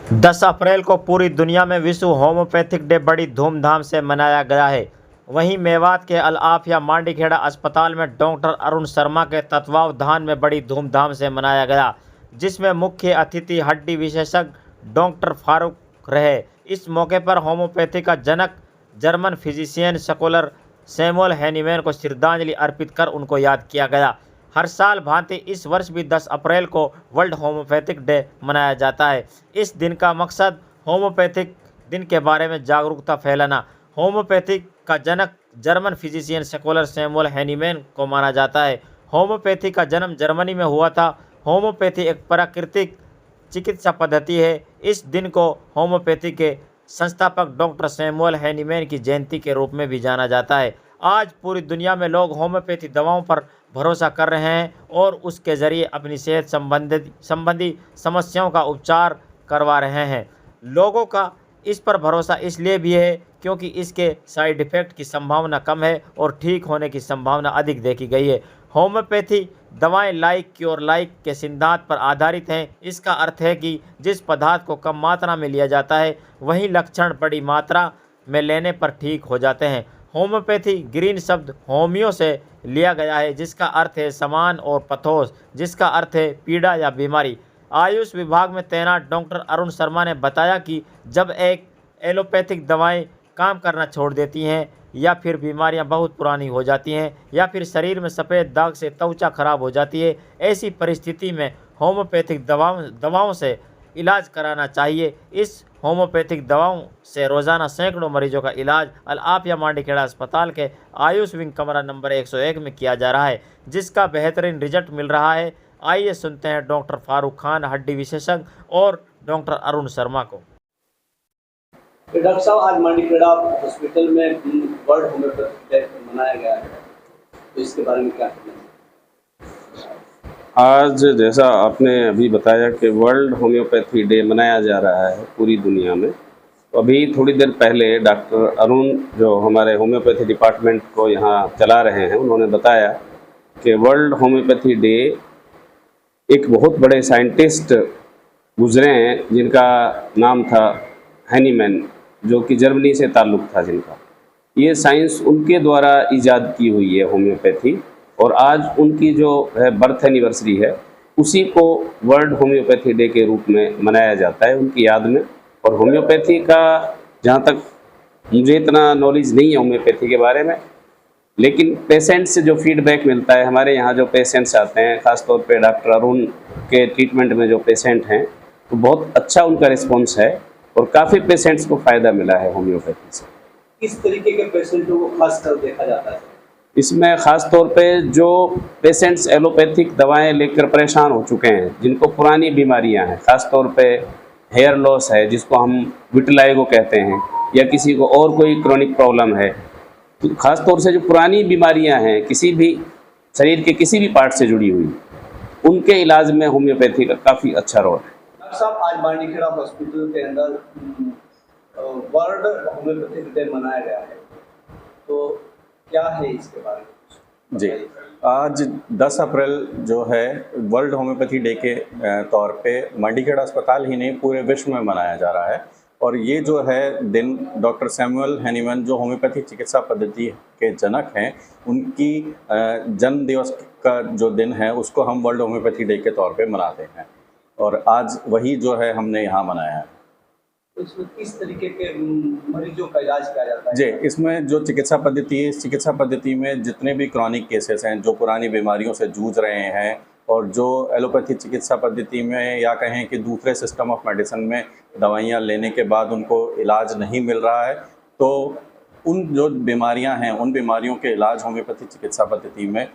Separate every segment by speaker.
Speaker 1: 10 अप्रैल को पूरी दुनिया में विश्व होम्योपैथिक डे बड़ी धूमधाम से मनाया गया है। वहीं मेवात के अल आफिया मांडीखेड़ा अस्पताल में डॉक्टर अरुण शर्मा के तत्वावधान में बड़ी धूमधाम से मनाया गया, जिसमें मुख्य अतिथि हड्डी विशेषज्ञ डॉक्टर फारूक रहे। इस मौके पर होम्योपैथी का जनक German physician scholar Samuel Hahnemann को श्रद्धांजलि अर्पित कर उनको याद किया गया। हर साल भांति इस वर्ष भी 10 अप्रैल को वर्ल्ड होम्योपैथिक डे मनाया जाता है। इस दिन का मकसद होम्योपैथिक दिन के बारे में जागरूकता फैलाना। होम्योपैथिक का जनक German physician scholar Samuel Hahnemann को माना जाता है। होम्योपैथी का जन्म जर्मनी में हुआ था। होम्योपैथी एक प्राकृतिक चिकित्सा पद्धति है। इस दिन को होम्योपैथी के संस्थापक डॉक्टर सैमुअल हैनीमैन की जयंती के रूप में भी जाना जाता है। आज पूरी दुनिया में लोग होम्योपैथी दवाओं पर भरोसा कर रहे हैं और उसके ज़रिए अपनी सेहत संबंधी समस्याओं का उपचार करवा रहे हैं। लोगों का इस पर भरोसा इसलिए भी है क्योंकि इसके साइड इफ़ेक्ट की संभावना कम है और ठीक होने की संभावना अधिक देखी गई है। होम्योपैथी दवाएं लाइक क्योर लाइक के सिद्धांत पर आधारित हैं। इसका अर्थ है कि जिस पदार्थ को कम मात्रा में लिया जाता है वही लक्षण बड़ी मात्रा में लेने पर ठीक हो जाते हैं। होम्योपैथी ग्रीन शब्द होमियो से लिया गया है, जिसका अर्थ है समान, और पथोस, जिसका अर्थ है पीड़ा या बीमारी। आयुष विभाग में तैनात डॉक्टर अरुण शर्मा ने बताया कि जब एक एलोपैथिक दवाएं काम करना छोड़ देती हैं या फिर बीमारियां बहुत पुरानी हो जाती हैं या फिर शरीर में सफ़ेद दाग से त्वचा खराब हो जाती है, ऐसी परिस्थिति में होम्योपैथिक दवाओं से इलाज कराना चाहिए। इस होम्योपैथिक दवाओं से रोज़ाना सैकड़ों मरीजों का इलाज अल आफिया मांडीखेड़ा अस्पताल के आयुष विंग कमरा नंबर 101 में किया जा रहा है, जिसका बेहतरीन रिजल्ट मिल रहा है। आइए सुनते हैं डॉक्टर फारूक खान, हड्डी विशेषज्ञ, और डॉक्टर अरुण शर्मा को।
Speaker 2: डॉक्टर साहब, आज मांडीखेड़ा हॉस्पिटल में वर्ल्ड होम्योपैथिक डे मनाया गया है, तो इसके बारे में क्या कहना है?
Speaker 3: आज जैसा आपने अभी बताया कि वर्ल्ड होम्योपैथी डे मनाया जा रहा है पूरी दुनिया में, तो अभी थोड़ी देर पहले डॉक्टर अरुण जो हमारे होम्योपैथी डिपार्टमेंट को यहाँ चला रहे हैं, उन्होंने बताया कि वर्ल्ड होम्योपैथी डे एक बहुत बड़े साइंटिस्ट गुजरे हैं जिनका नाम था हैनीमैन, जो कि जर्मनी से ताल्लुक़ था जिनका। ये साइंस उनके द्वारा ईजाद की हुई है होम्योपैथी, और आज उनकी जो है बर्थ एनिवर्सरी है, उसी को वर्ल्ड होम्योपैथी डे के रूप में मनाया जाता है उनकी याद में। और होम्योपैथी का जहाँ तक मुझे इतना नॉलेज नहीं है होम्योपैथी के बारे में, लेकिन पेशेंट से जो फीडबैक मिलता है, हमारे यहाँ जो पेशेंट्स आते हैं, ख़ासतौर पे डॉक्टर अरुण के ट्रीटमेंट में जो पेशेंट हैं, तो बहुत अच्छा उनका रिस्पॉन्स है और काफ़ी पेशेंट्स को फ़ायदा मिला है होम्योपैथी से।
Speaker 2: किस तरीके के पेशेंटों को खासकर देखा जाता है?
Speaker 3: इसमें ख़ास तौर पे जो पेशेंट्स एलोपैथिक दवाएं लेकर परेशान हो चुके हैं, जिनको पुरानी बीमारियां हैं, ख़ास तौर पे हेयर लॉस है जिसको हम विटिलाइगो कहते हैं, या किसी को और कोई क्रोनिक प्रॉब्लम है, तो ख़ास तौर से जो पुरानी बीमारियां हैं किसी भी शरीर के किसी भी पार्ट से जुड़ी हुई, उनके इलाज में होम्योपैथी का काफ़ी अच्छा रोल है।
Speaker 2: डॉक्टर साहब, आज मांडीखेड़ा हॉस्पिटल के अंदर वर्ल्ड होम्योपैथिक डे मनाया गया है, तो क्या है इसके बारे में?
Speaker 4: जी, आज 10 अप्रैल जो है वर्ल्ड होम्योपैथी डे के तौर पे मांडीखेड़ा अस्पताल ही नहीं पूरे विश्व में मनाया जा रहा है। और ये जो है दिन डॉक्टर सैमुअल हैनीमैन, जो होम्योपैथी चिकित्सा पद्धति के जनक हैं, उनकी जन्म दिवस का जो दिन है उसको हम वर्ल्ड होम्योपैथी डे के तौर पे मनाते हैं, और आज वही जो है हमने यहाँ मनाया है।
Speaker 2: इसमें किस तरीके के मरीजों का इलाज किया जाता है?
Speaker 4: जी, इसमें जो चिकित्सा पद्धति है, इस चिकित्सा पद्धति में जितने भी क्रॉनिक केसेस हैं, जो पुरानी बीमारियों से जूझ रहे हैं, और जो एलोपैथी चिकित्सा पद्धति में या कहें कि दूसरे सिस्टम ऑफ मेडिसिन में दवाइयाँ लेने के बाद उनको इलाज नहीं मिल रहा है, तो उन जो बीमारियाँ हैं, उन बीमारियों के इलाज होम्योपैथी चिकित्सा पद्धति में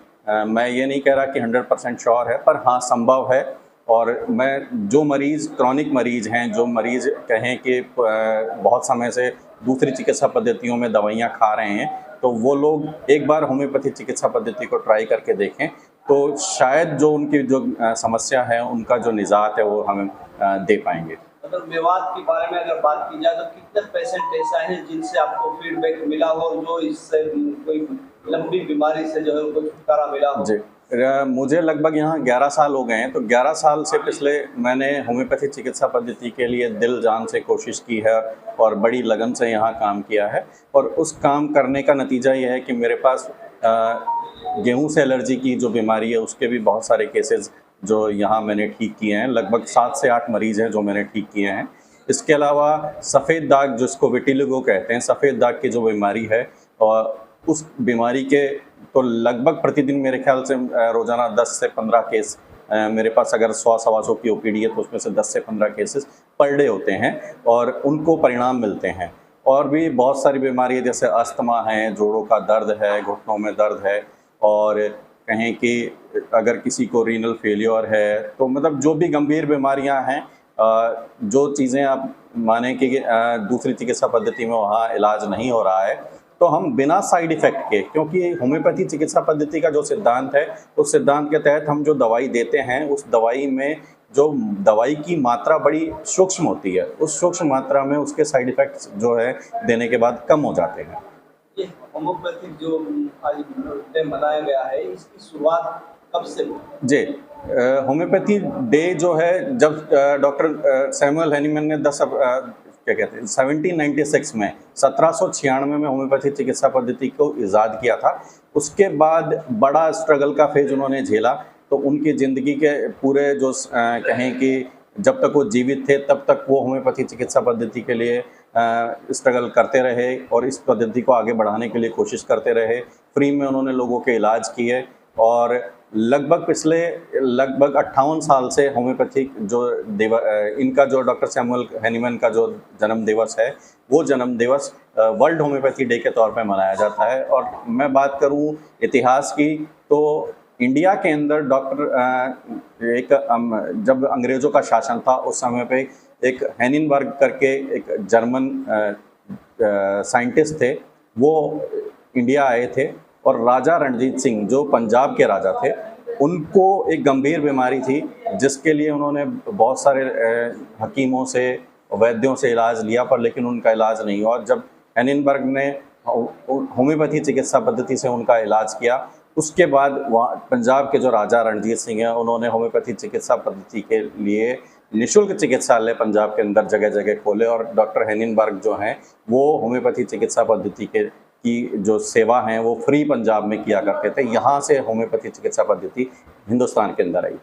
Speaker 4: मैं ये नहीं कह रहा कि 100% श्योर है, पर हाँ संभव है। और मैं जो मरीज़ क्रॉनिक मरीज़ हैं, जो मरीज़ कहें कि बहुत समय से दूसरी चिकित्सा पद्धतियों में दवाइयाँ खा रहे हैं, तो वो लोग एक बार होम्योपैथी चिकित्सा पद्धति को ट्राई करके देखें, तो शायद जो उनकी जो समस्या है, उनका जो निजात है वो हमें दे पाएंगे।
Speaker 2: मतलब मेवात के बारे में अगर बात की जाए तो कितने पेशेंट ऐसा है जिनसे आपको फीडबैक मिला हो, जो इससे कोई लंबी बीमारी से जो है उनको छुटकारा मिला हो?
Speaker 4: जी, मुझे लगभग यहाँ 11 साल हो गए हैं, तो 11 साल से पिछले मैंने होम्योपैथी चिकित्सा पद्धति के लिए दिल जान से कोशिश की है और बड़ी लगन से यहाँ काम किया है। और उस काम करने का नतीजा ये है कि मेरे पास गेहूं से एलर्जी की जो बीमारी है उसके भी बहुत सारे केसेस जो यहाँ मैंने ठीक किए हैं। लगभग 7 से 8 मरीज़ हैं जो मैंने ठीक किए हैं। इसके अलावा सफ़ेद दाग जिसको विटिलिगो कहते हैं, सफ़ेद दाग की जो बीमारी है, और उस बीमारी के तो लगभग प्रतिदिन मेरे ख्याल से रोज़ाना 10 से 15 केस मेरे पास, अगर 100-125 की ओपीडी है तो उसमें से 10 से 15 केसेस पर डे होते हैं और उनको परिणाम मिलते हैं। और भी बहुत सारी बीमारी है जैसे अस्थमा है, जोड़ों का दर्द है, घुटनों में दर्द है, और कहें कि अगर किसी को रीनल फेलियर है, तो मतलब जो भी गंभीर बीमारियां हैं, जो चीज़ें आप माने कि दूसरी चिकित्सा पद्धति में वहाँ इलाज नहीं हो रहा है, तो हम बिना साइड इफ़ेक्ट के, क्योंकि होम्योपैथी चिकित्सा पद्धति का जो सिद्धांत है उस सिद्धांत के तहत हम जो दवाई देते हैं उस दवाई में जो दवाई की मात्रा बड़ी सूक्ष्म होती है, उस सूक्ष्म मात्रा में उसके साइड इफ़ेक्ट्स जो है देने के बाद कम हो जाते हैं।
Speaker 2: ये होम्योपैथिक जो आज डे मनाया गया है, इसकी शुरुआत कब से हुई?
Speaker 4: जी, होम्योपैथी डे जो है, जब डॉक्टर सैमुअल हैनीमैन ने 1796 में 1796 में होम्योपैथी चिकित्सा पद्धति को ईजाद किया था। उसके बाद बड़ा स्ट्रगल का फेज उन्होंने झेला, तो उनकी ज़िंदगी के पूरे जो कहें कि जब तक वो जीवित थे तब तक वो होम्योपैथी चिकित्सा पद्धति के लिए स्ट्रगल करते रहे और इस पद्धति को आगे बढ़ाने के लिए कोशिश करते रहे। फ्री में उन्होंने लोगों के इलाज किए और लगभग पिछले 58 साल से होम्योपैथिक जो इनका जो डॉक्टर सैमुअल हैनीमैन का जो जन्म दिवस है, वो जन्म दिवस वर्ल्ड होम्योपैथी डे के तौर पे मनाया जाता है। और मैं बात करूं इतिहास की, तो इंडिया के अंदर जब अंग्रेज़ों का शासन था उस समय पे एक हैनिनबर्ग करके एक जर्मन साइंटिस्ट थे, वो इंडिया आए थे और राजा रणजीत सिंह जो पंजाब के राजा थे, उनको एक गंभीर बीमारी थी जिसके लिए उन्होंने बहुत सारे हकीमों से, वैद्यों से इलाज लिया, पर लेकिन उनका इलाज नहीं हुआ। जब हैनिनबर्ग ने होम्योपैथी चिकित्सा पद्धति से उनका इलाज किया, उसके बाद वहाँ पंजाब के जो राजा रणजीत सिंह हैं उन्होंने होम्योपैथी चिकित्सा पद्धति के लिए निःशुल्क चिकित्सालय पंजाब के अंदर जगह जगह खोले और डॉक्टर हैनिनबर्ग जो हैं वो होम्योपैथी चिकित्सा पद्धति की जो सेवा हैं वो फ्री पंजाब में किया करते थे। यहाँ से होम्योपैथी चिकित्सा पद्धति हिंदुस्तान के अंदर आई।